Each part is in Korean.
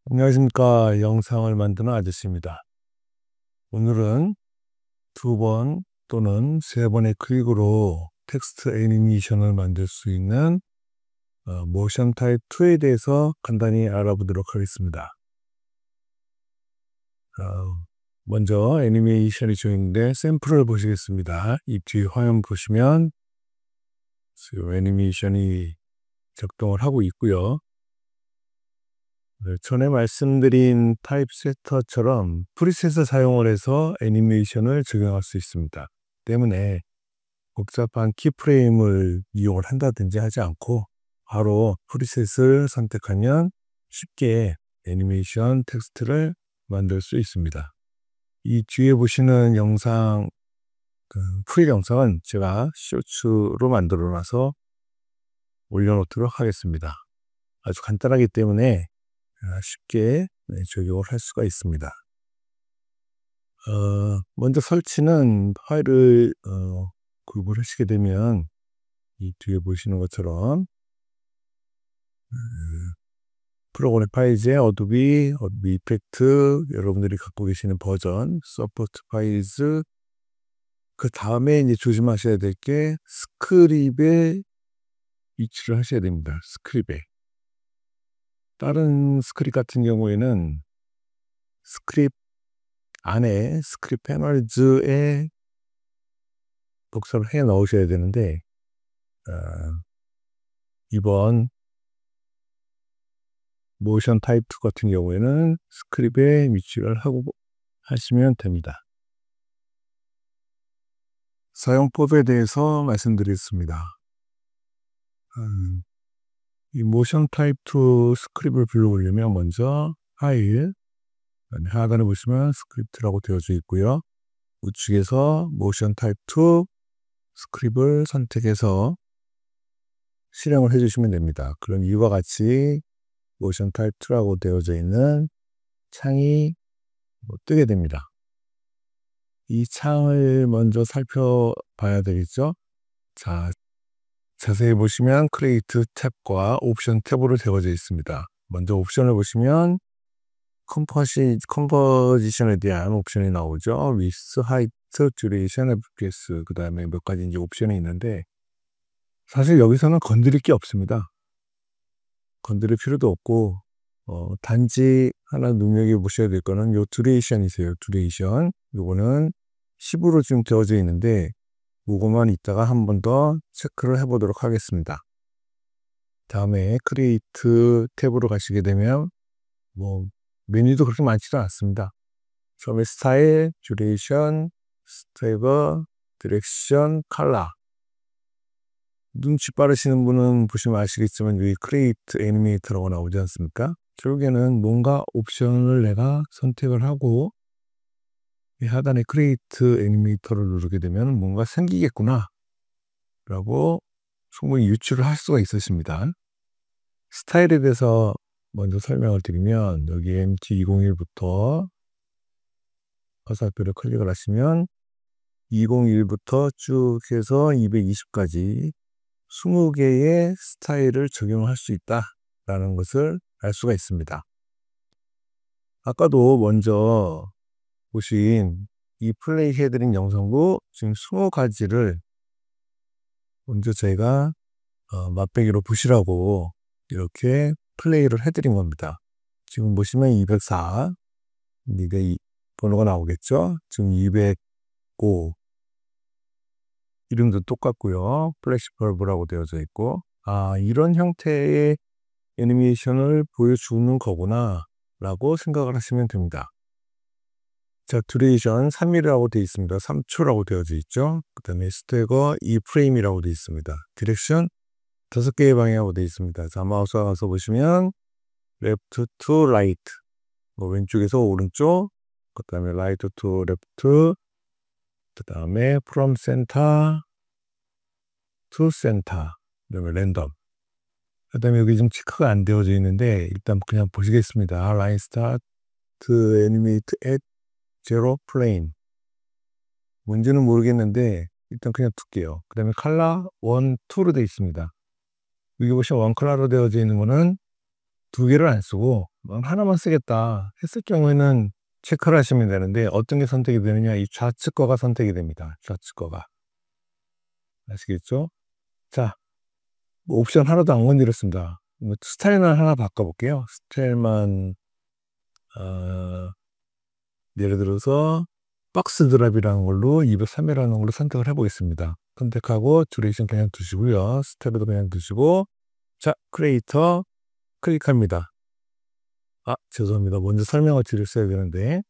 안녕하십니까. 영상을 만드는 아저씨입니다. 오늘은 2번 또는 3번의 클릭으로 텍스트 애니메이션을 만들 수 있는 모션 타입 2에 대해서 간단히 알아보도록 하겠습니다. 먼저 애니메이션이 중인데 샘플을 보시겠습니다. 이 뒤 화면 보시면 지금 애니메이션이 작동을 하고 있고요. 전에 말씀드린 타입 세터처럼 프리셋을 사용을 해서 애니메이션을 적용할 수 있습니다. 때문에 복잡한 키프레임을 이용을 한다든지 하지 않고 바로 프리셋을 선택하면 쉽게 애니메이션 텍스트를 만들 수 있습니다. 이 뒤에 보시는 영상, 프릴 영상은 제가 쇼츠로 만들어 놔서 올려놓도록 하겠습니다. 아주 간단하기 때문에 쉽게 적용을 할 수가 있습니다. 먼저 설치는 파일을 구입을 하시게 되면 이 뒤에 보시는 것처럼 프로그램 파일즈의 어도비 이펙트, 여러분들이 갖고 계시는 버전, 서포트 파일즈, 그 다음에 이제 조심하셔야 될 게 스크립에 위치를 하셔야 됩니다. 스크립에. 다른 스크립 같은 경우에는 스크립 안에 스크립 패널즈에 복사를 해 넣으셔야 되는데 이번 모션 타입 2 같은 경우에는 스크립에 위치를 하고 하시면 됩니다. 사용법에 대해서 말씀드리겠습니다. 이 모션 타입 2 스크립을 불러오려면 먼저 파일 하단에 보시면 스크립트라고 되어져 있고요. 우측에서 모션 타입 2 스크립을 선택해서 실행을 해주시면 됩니다. 그럼 이와 같이 모션 타입 2라고 되어져 있는 창이 뜨게 됩니다. 이 창을 먼저 살펴봐야 되겠죠. 자, 자세히 보시면 크리에이트 탭과 옵션 탭으로 되어져 있습니다. 먼저 옵션을 보시면 컴포지션에 대한 옵션이 나오죠. 위스, 하이트, 듀레이션, FPS, 그 다음에 몇 가지 이제 옵션이 있는데 사실 여기서는 건드릴 게 없습니다. 건드릴 필요도 없고 단지 하나 눈여겨보셔야 될 거는 요 듀레이션이세요. 듀레이션. 요거는 10으로 지금 되어져 있는데 요거만 이따가 한 번 더 체크를 해보도록 하겠습니다. 다음에 크리에이트 탭으로 가시게 되면 메뉴도 그렇게 많지도 않습니다. 처음에 스타일, 듀레이션, 스테이버, 디렉션, 컬러. 눈치 빠르시는 분은 보시면 아시겠지만 여기 크리에이트 애니메이터라고 나오지 않습니까? 결국에는 뭔가 옵션을 내가 선택을 하고 이 하단에 크리에이트 애니메이터를 누르게 되면 뭔가 생기겠구나 라고 충분히 유추를 할 수가 있으십니다. 스타일에 대해서 먼저 설명을 드리면 여기 MT201부터 화살표를 클릭을 하시면 201부터 쭉 해서 220까지 20개의 스타일을 적용할 수 있다라는 것을 알 수가 있습니다. 아까도 먼저 보신 이 플레이 해드린 영상도 지금 20가지를 먼저 저희가 맛배기로 보시라고 이렇게 플레이를 해드린 겁니다. 지금 보시면 204 이게 번호가 나오겠죠. 지금 205 이름도 똑같고요. 플래시 벌브라고 되어져 있고 이런 형태의 애니메이션을 보여주는 거구나 라고 생각을 하시면 됩니다. 자, 듀레이션 3일이라고 되어 있습니다. 3초라고 되어져 있죠. 그 다음에 스태거 2프레임이라고 되어 있습니다. 디렉션 5개의 방향으로 되어 있습니다. 자, 마우스 가서 보시면 left to right 왼쪽에서 오른쪽, 그 다음에 right to left, 그 다음에 from center to center, 그 다음에 랜덤. 그 다음에 여기 좀 체크가 안 되어져 있는데 일단 그냥 보시겠습니다. line start animate at zero plane. 뭔지는 모르겠는데 일단 그냥 둘게요. 그 다음에 컬러 1, 2로 되어 있습니다. 여기 보시면 원 컬러로 되어져 있는 거는 2개를 안 쓰고 하나만 쓰겠다 했을 경우에는 체크를 하시면 되는데 어떤 게 선택이 되느냐, 이 좌측 거가 선택이 됩니다. 좌측 거가. 아시겠죠? 자, 옵션 하나도 안 건드렸습니다. 스타일만 하나 바꿔볼게요. 스타일만 예를 들어서 박스 드랍이라는 걸로 203이라는 걸로 선택을 해보겠습니다. 선택하고 듀레이션 그냥 두시고요. 스텝도 그냥 두시고, 자, 크리에이터 클릭합니다. 죄송합니다. 먼저 설명을 드렸어야 되는데,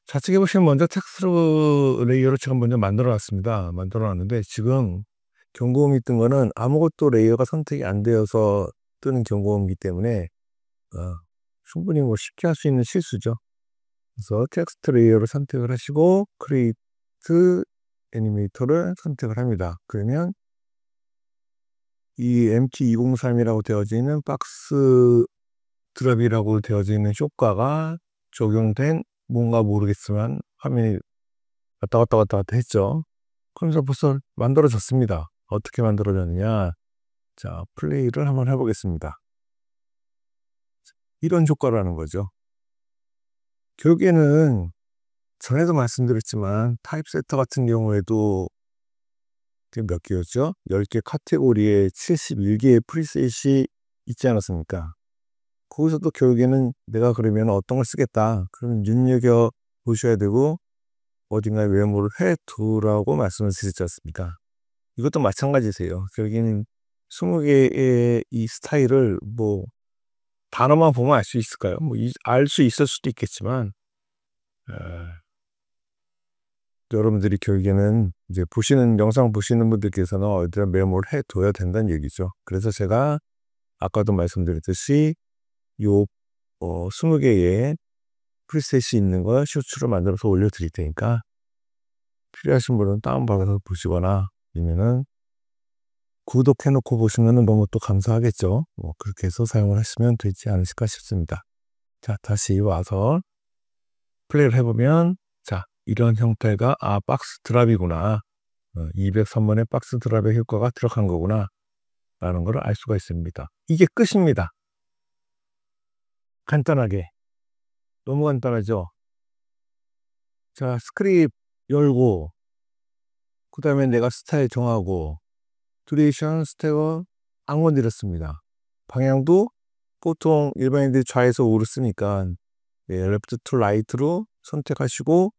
좌측에 보시면 먼저 텍스트 레이어를 제가 먼저 만들어 놨습니다. 만들어 놨는데 지금 경고음이 뜬 거는 아무것도 레이어가 선택이 안 되어서 뜨는 경고음이기 때문에 충분히 쉽게 할 수 있는 실수죠. 그래서 텍스트 레이어를 선택을 하시고 크리에이트 애니메이터를 선택을 합니다. 그러면 이 MT203이라고 되어져 있는 박스 드랍이라고 되어져 있는 효과가 적용된, 뭔가 모르겠지만 화면이 왔다 갔다 했죠. 그러면서 벌써 만들어졌습니다. 어떻게 만들어졌느냐, 자, 플레이를 한번 해보겠습니다. 이런 효과라는 거죠. 결국에는 전에도 말씀드렸지만 타입 세터 같은 경우에도 몇 개였죠? 10개 카테고리에 71개의 프리셋이 있지 않았습니까? 거기서도 결국에는 내가 그러면 어떤 걸 쓰겠다, 그러면 눈여겨 보셔야 되고 어딘가에 메모를 해두라고 말씀을 드렸지 않습니까? 이것도 마찬가지세요. 결국에는 20개의 이 스타일을 단어만 보면 알 수 있을까요? 알 수 있을 수도 있겠지만, 여러분들이 결국에는 이제 영상 보시는 분들께서는 어디다 메모를 해둬야 된다는 얘기죠. 그래서 제가 아까도 말씀드렸듯이 요 20개의 프리셋이 있는 걸 쇼츠로 만들어서 올려드릴 테니까 필요하신 분은 다운받아서 보시거나 아니면은 구독해놓고 보시면 너무 또 감사하겠죠. 그렇게 해서 사용을 하시면 되지 않으실까 싶습니다. 자, 다시 와서 플레이를 해보면, 자, 이런 형태가 박스 드랍이구나, 203번의 박스 드랍의 효과가 들어간 거구나 라는 걸 알 수가 있습니다. 이게 끝입니다. 간단하게, 너무 간단하죠. 자, 스크립트 열고 그 다음에 내가 스타일 정하고 듀레이션 스텝을 안 건드렸습니다. 방향도 보통 일반인들이 좌에서 우로 쓰니까 레프트 투 라이트로 선택하시고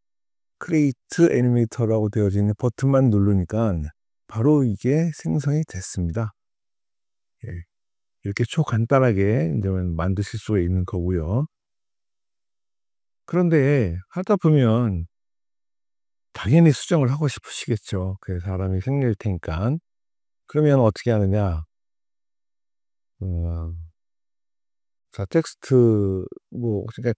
크리에이트 애니메이터라고 되어져 있는 버튼만 누르니까 바로 이게 생성이 됐습니다. 이렇게 초간단하게 이제 만드실 수 있는 거고요. 그런데 하다 보면 당연히 수정을 하고 싶으시겠죠. 그 사람이 생길 테니까. 그러면 어떻게 하느냐? 자, 텍스트 그러니까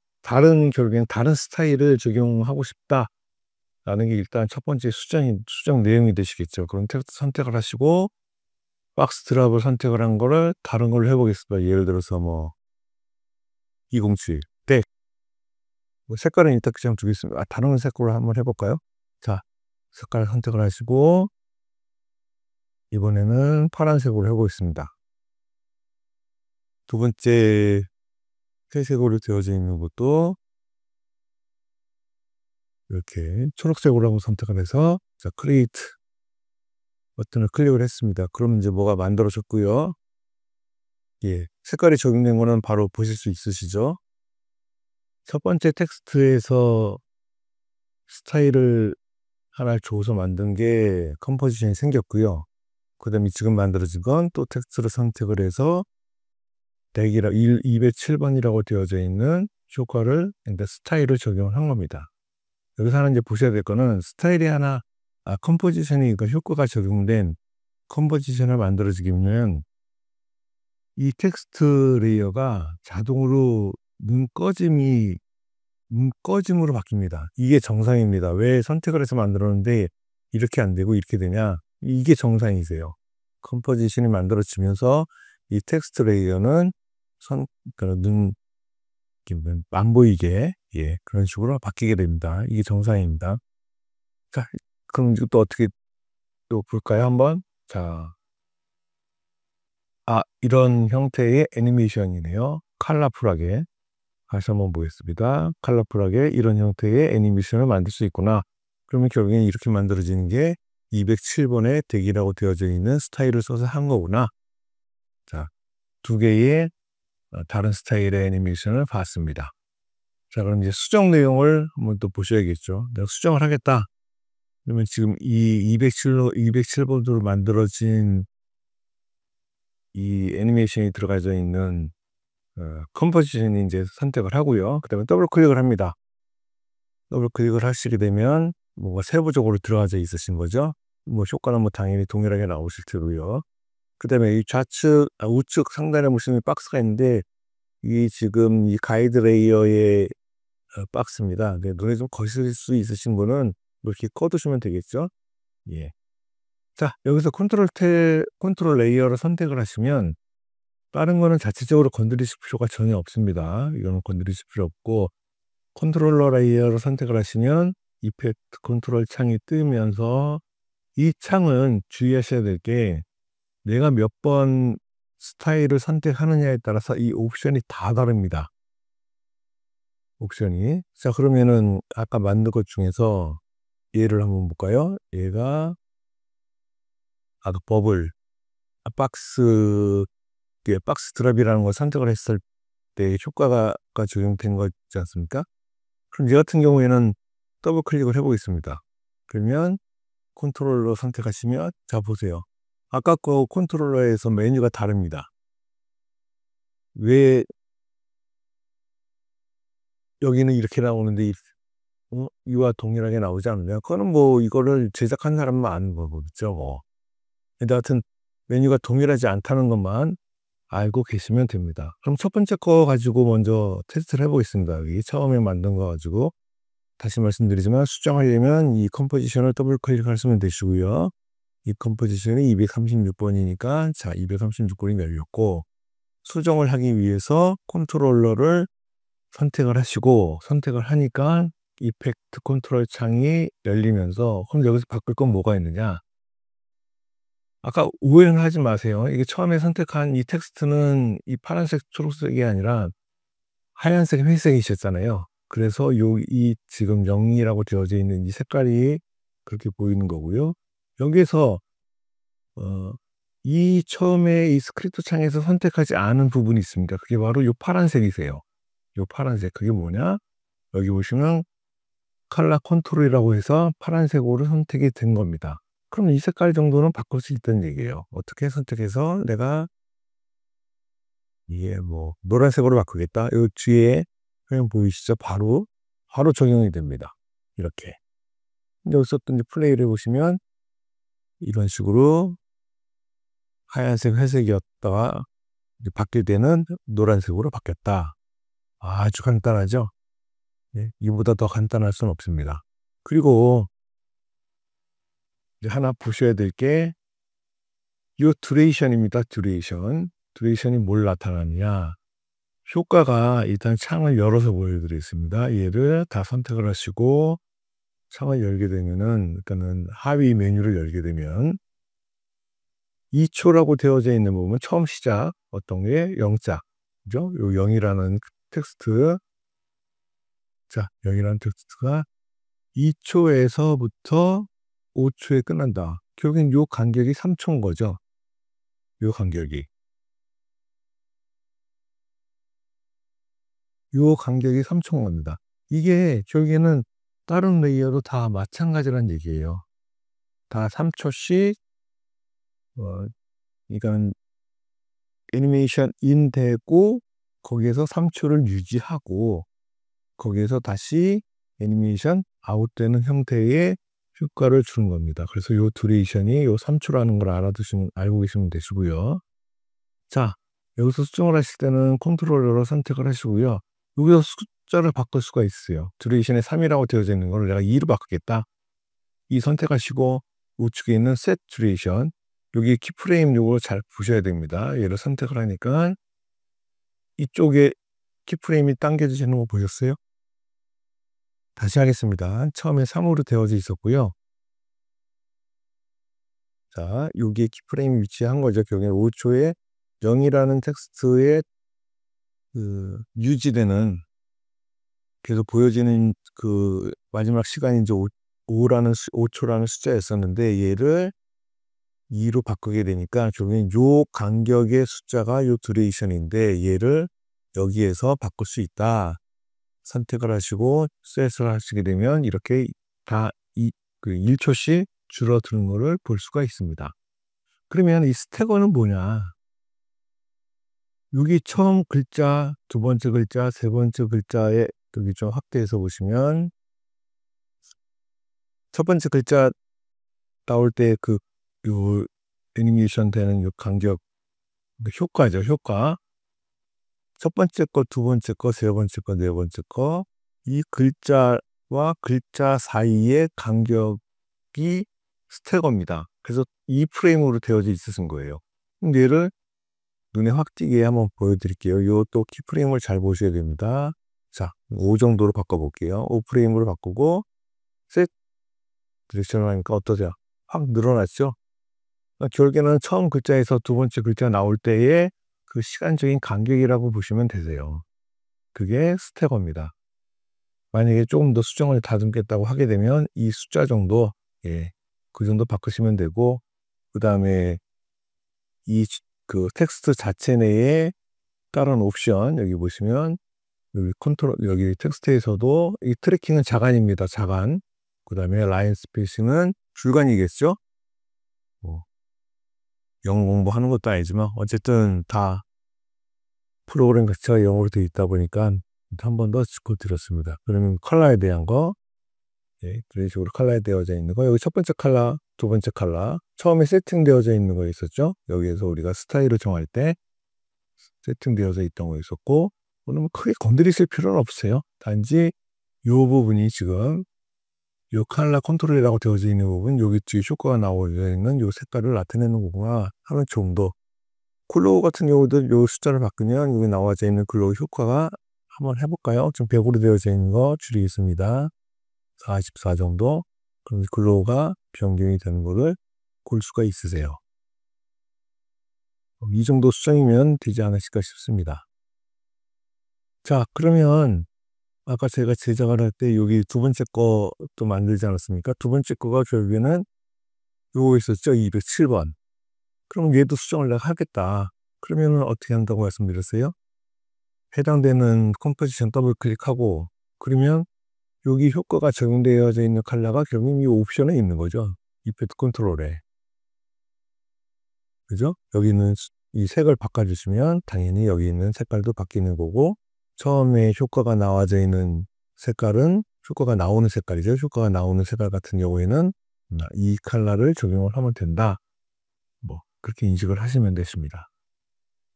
결국엔 다른 스타일을 적용하고 싶다라는 게 일단 첫 번째 수정 내용이 되시겠죠. 그럼 텍스트 선택을 하시고 박스 드랍을 선택을 한 거를 다른 걸로 해보겠습니다. 예를 들어서 207 덱, 색깔은 일단 그냥 두겠습니다. 다른 색깔로 한번 해볼까요? 자, 색깔 선택을 하시고 이번에는 파란색으로 해보겠습니다. 두 번째 회색으로 되어져 있는 것도 이렇게 초록색으로 한번 선택을 해서, 자, 크리에이트 버튼을 클릭을 했습니다. 그럼 이제 뭐가 만들어졌고요. 색깔이 적용된 거는 바로 보실 수 있으시죠? 첫 번째 텍스트에서 스타일을 하나 줘서 만든 게 컴포지션이 생겼고요. 그 다음에 지금 만들어진 건 또 텍스트를 선택을 해서 207번이라고 되어져 있는 효과를, 스타일을 적용을 한 겁니다. 여기서 하나 이제 보셔야 될 거는 스타일이 하나, 컴포지션이, 효과가 적용된 컴포지션을 만들어지려면 이 텍스트 레이어가 자동으로 눈꺼짐으로 바뀝니다. 이게 정상입니다. 왜 선택을 해서 만들었는데 이렇게 안 되고 이렇게 되냐? 이게 정상이세요. 컴포지션이 만들어지면서 이 텍스트 레이어는 안 보이게, 그런 식으로 바뀌게 됩니다. 이게 정상입니다. 자, 그럼 이것도 어떻게 또 볼까요? 한번. 자, 이런 형태의 애니메이션이네요. 컬러풀하게. 다시 한번 보겠습니다. 컬러풀하게 이런 형태의 애니메이션을 만들 수 있구나. 그러면 결국엔 이렇게 만들어지는 게 207번의 대기라고 되어져 있는 스타일을 써서 한 거구나. 자, 두 개의 다른 스타일의 애니메이션을 봤습니다. 자, 그럼 이제 수정 내용을 한번 또 보셔야겠죠. 내가 수정을 하겠다. 그러면 지금 이 207번으로 만들어진 이 애니메이션이 들어가져 있는 컴포지션이 이제 선택을 하고요. 그다음에 더블 클릭을 합니다. 더블 클릭을 하시게 되면 뭔가 세부적으로 들어가져 있으신 거죠. 뭐 효과는 뭐 당연히 동일하게 나오실 테고요. 그다음에 이 우측 상단에 보시면 박스가 있는데 이게 지금 이 가이드 레이어의 박스입니다. 네, 눈에 좀 거실 수 있으신 분은 이렇게 꺼두시면 되겠죠. 예. 자, 여기서 컨트롤 레이어를 선택을 하시면 다른 거는 자체적으로 건드리실 필요가 전혀 없습니다. 이거는 건드리실 필요 없고 컨트롤러 레이어를 선택을 하시면 이펙트 컨트롤 창이 뜨면서 이 창은 주의하셔야 될 게 내가 몇 번 스타일을 선택하느냐에 따라서 이 옵션이 다 다릅니다. 옵션이. 자, 그러면은 아까 만든 것 중에서 얘를 한번 볼까요? 얘가 아까 버블 박스 드랍이라는 걸 선택을 했을 때 효과가 적용된 거지 않습니까? 그럼 얘 같은 경우에는 더블 클릭을 해 보겠습니다. 그러면 컨트롤러 선택하시면 자 보세요. 아까 거 컨트롤러에서 메뉴가 다릅니다. 왜 여기는 이렇게 나오는데 이와 동일하게 나오지 않느냐? 그거는 뭐 이거를 제작한 사람만 아는 거겠죠, 뭐. 근데 하여튼 메뉴가 동일하지 않다는 것만 알고 계시면 됩니다. 그럼 첫 번째 거 가지고 먼저 테스트를 해 보겠습니다. 여기 처음에 만든 거 가지고 다시 말씀드리지만 수정하려면 이 컴포지션을 더블 클릭하시면 되시고요. 이 컴포지션이 236번이니까 자 236번이 열렸고 수정을 하기 위해서 컨트롤러를 선택을 하시고 선택을 하니까 이펙트 컨트롤 창이 열리면서 그럼 여기서 바꿀 건 뭐가 있느냐? 아까 오해는 하지 마세요. 이게 처음에 선택한 이 텍스트는 이 파란색, 초록색이 아니라 하얀색, 회색이셨잖아요. 그래서 이 지금 0이라고 되어져 있는 이 색깔이 그렇게 보이는 거고요. 여기에서 이 처음에 이 스크립트 창에서 선택하지 않은 부분이 있습니다. 그게 바로 요 파란색이세요. 요 파란색. 그게 뭐냐? 여기 보시면 컬러 컨트롤이라고 해서 파란색으로 선택이 된 겁니다. 그럼 이 색깔 정도는 바꿀 수 있다는 얘기예요. 어떻게 선택해서 내가 이게 뭐 노란색으로 바꾸겠다. 요 뒤에 화면 보이시죠? 바로 적용이 됩니다. 이렇게. 여기서 또 이제 플레이를 해 보시면 이런 식으로 하얀색, 회색이었다가 이제 바뀔 때는 노란색으로 바뀌었다. 아주 간단하죠? 네, 이보다 더 간단할 수는 없습니다. 그리고 이제 하나 보셔야 될 게 요 듀레이션입니다. 듀레이션이 뭘 나타나느냐? 효과가 일단 창을 열어서 보여드리겠습니다. 얘를 다 선택을 하시고 창을 열게 되면은 그러니까는 하위 메뉴를 열게 되면 2초라고 되어져 있는 부분 처음 시작 어떤 게 0자 그죠? 요 0이라는 텍스트 자 0이라는 텍스트가 2초에서부터 5초에 끝난다. 결국엔 요 간격이 3초인 거죠. 요 간격이. 요 간격이 3초인 겁니다. 이게 결국에는 다른 레이어도 다 마찬가지란 얘기예요. 다 3초씩 그러니깐 애니메이션 인 되고 거기에서 3초를 유지하고 거기에서 다시 애니메이션 아웃되는 형태의 효과를 주는 겁니다. 그래서 요 듀레이션이 요 3초라는 걸 알고 계시면 되시고요. 자, 여기서 수정을 하실 때는 컨트롤러로 선택을 하시고요. 여기서 숫자를 바꿀 수가 있어요. 듀레이션에 3이라고 되어져 있는 거를 내가 2로 바꾸겠다. 이 선택하시고 우측에 있는 set duration 여기 키프레임 요거 잘 보셔야 됩니다. 얘를 선택을 하니까 이쪽에 키프레임이 당겨지시는 거 보셨어요? 다시 하겠습니다. 처음에 3으로 되어져 있었고요. 자, 여기에 키프레임이 위치한 거죠. 결국엔 5초에 0이라는 텍스트에 유지되는 계속 보여지는 그 마지막 시간이 이제 5초라는 숫자였었는데 얘를 2로 바꾸게 되니까 결국엔 요 간격의 숫자가 요 듀레이션인데 얘를 여기에서 바꿀 수 있다. 선택을 하시고 셋을 하시게 되면 이렇게 다 1초씩 줄어드는 거를 볼 수가 있습니다. 그러면 이 스태거는 뭐냐? 여기 처음 글자, 두 번째 글자, 세 번째 글자에 여기 좀 확대해서 보시면 첫 번째 글자 나올 때 요 애니메이션 되는 요 간격, 효과죠, 효과. 첫 번째 거, 두 번째 거, 세 번째 거, 네 번째 거, 이 글자와 글자 사이의 간격이 스태거입니다. 그래서 이 프레임으로 되어져 있으신 거예요. 얘를 눈에 확 띄게 한번 보여드릴게요. 요 또 키프레임을 잘 보셔야 됩니다. 자, 5 정도로 바꿔볼게요. 5 프레임으로 바꾸고 셋 디렉션을 하니까 어떠세요? 확 늘어났죠? 결국에는 처음 글자에서 두 번째 글자 나올 때의 그 시간적인 간격이라고 보시면 되세요. 그게 스태거입니다. 만약에 조금 더 수정을 다듬겠다고 하게 되면 이 숫자 정도, 그 정도 바꾸시면 되고, 그 다음에 그 텍스트 자체 내에 다른 옵션, 여기 보시면, 여기 텍스트에서도 이 트래킹은 자간입니다. 자간. 그 다음에 라인 스페이싱은 줄간이겠죠? 영어 공부하는 것도 아니지만, 어쨌든 다 프로그램 자체가 영어로 되어 있다 보니까 한 번 더 짚어드렸습니다. 그러면 컬러에 대한 거, 그런 식으로 컬러에 되어져 있는 거, 여기 첫 번째 컬러, 두 번째 컬러, 처음에 세팅되어져 있는 거 있었죠? 여기에서 우리가 스타일을 정할 때 세팅되어져 있던 거 있었고, 오늘 크게 건드리실 필요는 없어요. 단지 이 부분이 지금 이 컬러 컨트롤이라고 되어져 있는 부분, 여기 뒤에 효과가 나오져 있는 이 색깔을 나타내는 거구나 하는 정도. 글로우 같은 경우도 이 숫자를 바꾸면 여기 나와져 있는 글로우 효과가 한번 해볼까요? 좀 100으로 되어져 있는 거 줄이겠습니다. 44 정도. 그럼 글로우가 변경이 되는 거를 볼 수가 있으세요. 이 정도 수정이면 되지 않으실까 싶습니다. 자, 그러면 아까 제가 제작을 할 때 여기 두 번째 거도 만들지 않았습니까? 두 번째 거가 결국에는 요거 있었죠? 207번. 그럼 얘도 수정을 내가 하겠다. 그러면 어떻게 한다고 말씀드렸어요? 해당되는 컴포지션 더블 클릭하고, 그러면 여기 효과가 적용되어져 있는 컬러가 결국 이 옵션에 있는 거죠. 이펙트 컨트롤에. 그죠? 여기 있는 이 색을 바꿔주시면 당연히 여기 있는 색깔도 바뀌는 거고, 처음에 효과가 나와져 있는 색깔은 효과가 나오는 색깔이죠. 효과가 나오는 색깔 같은 경우에는 이 컬러를 적용을 하면 된다. 그렇게 인식을 하시면 되십니다.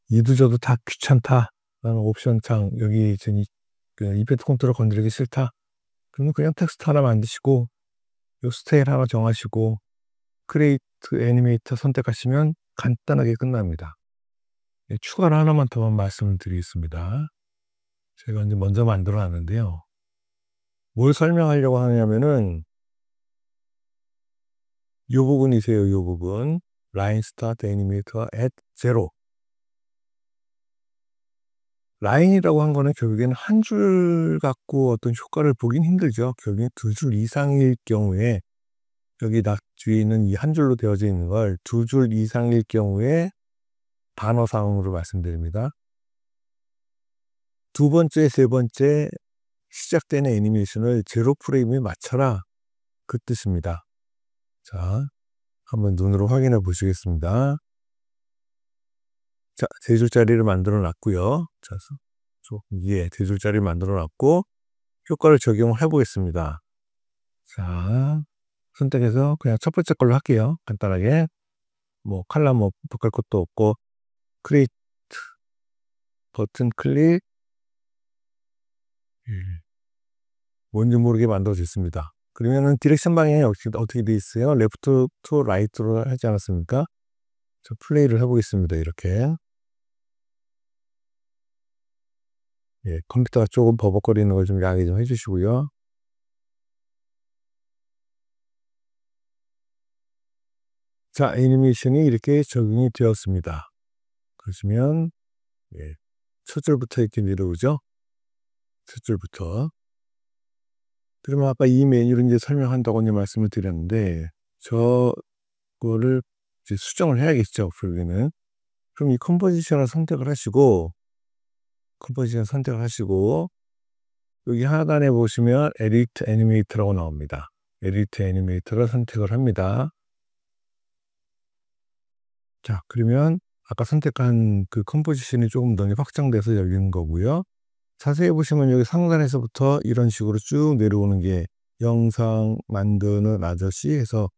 이도 저도 다 귀찮다 라는 옵션 창, 여기 이펙트 컨트롤 건드리기 싫다. 그러면 그냥 텍스트 하나 만드시고 요 스타일 하나 정하시고 크리에이트 애니메이터 선택하시면 간단하게 끝납니다. 추가로 하나만 더 말씀을 드리겠습니다. 제가 이제 먼저 만들어 놨는데요. 뭘 설명하려고 하냐면은 이 부분이세요. 이 부분. 라인 스타트 애니메이터 at 0. 라인이라고 한 거는 결국에는 한 줄 갖고 어떤 효과를 보긴 힘들죠. 결국엔 두 줄 이상일 경우에, 여기 뒤에 있는 이 한 줄로 되어져 있는 걸 두 줄 이상일 경우에 단어상으로 말씀드립니다. 두 번째, 세 번째 시작되는 애니메이션을 제로 프레임에 맞춰라. 그 뜻입니다. 자, 한번 눈으로 확인해 보시겠습니다. 자, 세 줄짜리를 만들어 놨고요. 자, 세 줄짜리를 만들어 놨고 효과를 적용을 해 보겠습니다. 자, 선택해서 그냥 첫 번째 걸로 할게요. 간단하게. 컬러 바꿀 것도 없고, 크리에이트 버튼 클릭. 뭔지 모르게 만들어졌습니다. 그러면은 디렉션 방향이 어떻게 되어 있어요? 레프트 투 라이트로 하지 않았습니까? 저 플레이를 해보겠습니다. 이렇게. 컴퓨터가 조금 버벅거리는 걸 좀 양해 좀 해주시고요. 자, 애니메이션이 이렇게 적용이 되었습니다. 그러시면 첫 줄부터 이렇게 내려오죠. 첫 줄부터. 그러면 아까 이 메뉴를 이제 설명한다고 이제 말씀을 드렸는데, 저거를 이제 수정을 해야겠죠, 여기는. 그럼 이 컴포지션을 선택을 하시고, 여기 하단에 보시면 에디트 애니메이터라고 나옵니다. 에디트 애니메이터를 선택을 합니다. 자, 그러면 아까 선택한 그 컴포지션이 조금 더 확장돼서 열리는 거고요. 자세히 보시면 여기 상단에서부터 이런 식으로 쭉 내려오는 게 영상 만드는 아저씨 해서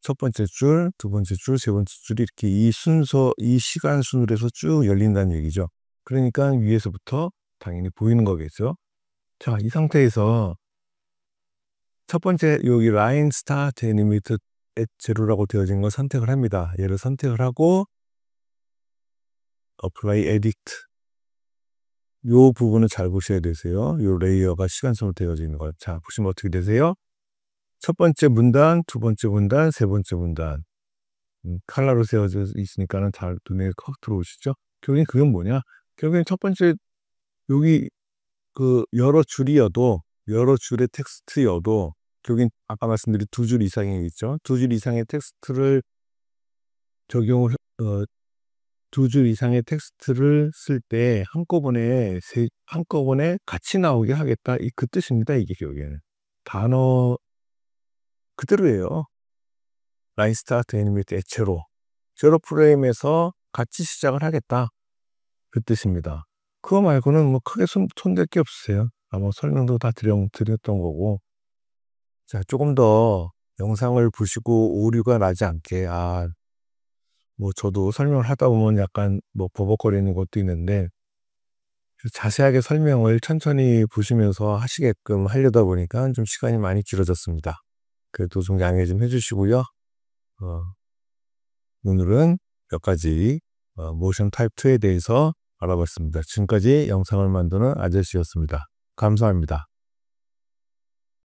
첫 번째 줄, 두 번째 줄, 세 번째 줄이 이렇게 이 순서, 이 시간 순으로 해서 쭉 열린다는 얘기죠. 그러니까 위에서부터 당연히 보이는 거겠죠. 자, 이 상태에서 첫 번째 여기 라인 스타트 애니메이터 앳 제로라고 되어진 걸 선택을 합니다. 얘를 선택을 하고 어플라이 에디트, 요 부분을 잘 보셔야 되세요. 요 레이어가 시간선으로 되어져 있는 거. 자, 보시면 어떻게 되세요? 첫 번째 문단, 두 번째 문단, 세 번째 문단. 컬러로 세워져 있으니까는 잘 눈에 확 들어오시죠? 결국엔 그건 뭐냐? 결국엔 첫 번째 여기 그 여러 줄이어도, 여러 줄의 텍스트여도 결국엔 아까 말씀드린 두 줄 이상이 있죠. 두 줄 이상의 텍스트를 적용을 두 줄 이상의 텍스트를 쓸 때 한꺼번에 같이 나오게 하겠다. 그 뜻입니다. 이게 결국에는. 단어 그대로예요. 라인 스타트 애니메이트 애체로 제로 프레임에서 같이 시작을 하겠다. 그 뜻입니다. 그거 말고는 뭐 크게 손댈 게 없으세요. 아마 설명도 다 드렸던 거고. 자, 조금 더 영상을 보시고 오류가 나지 않게, 뭐 저도 설명을 하다 보면 약간 뭐 버벅거리는 것도 있는데, 자세하게 설명을 천천히 보시면서 하시게끔 하려다 보니까 좀 시간이 많이 길어졌습니다. 그래도 좀 양해 좀 해주시고요. 오늘은 몇 가지 모션 타입 2에 대해서 알아봤습니다. 지금까지 영상을 만드는 아저씨였습니다. 감사합니다.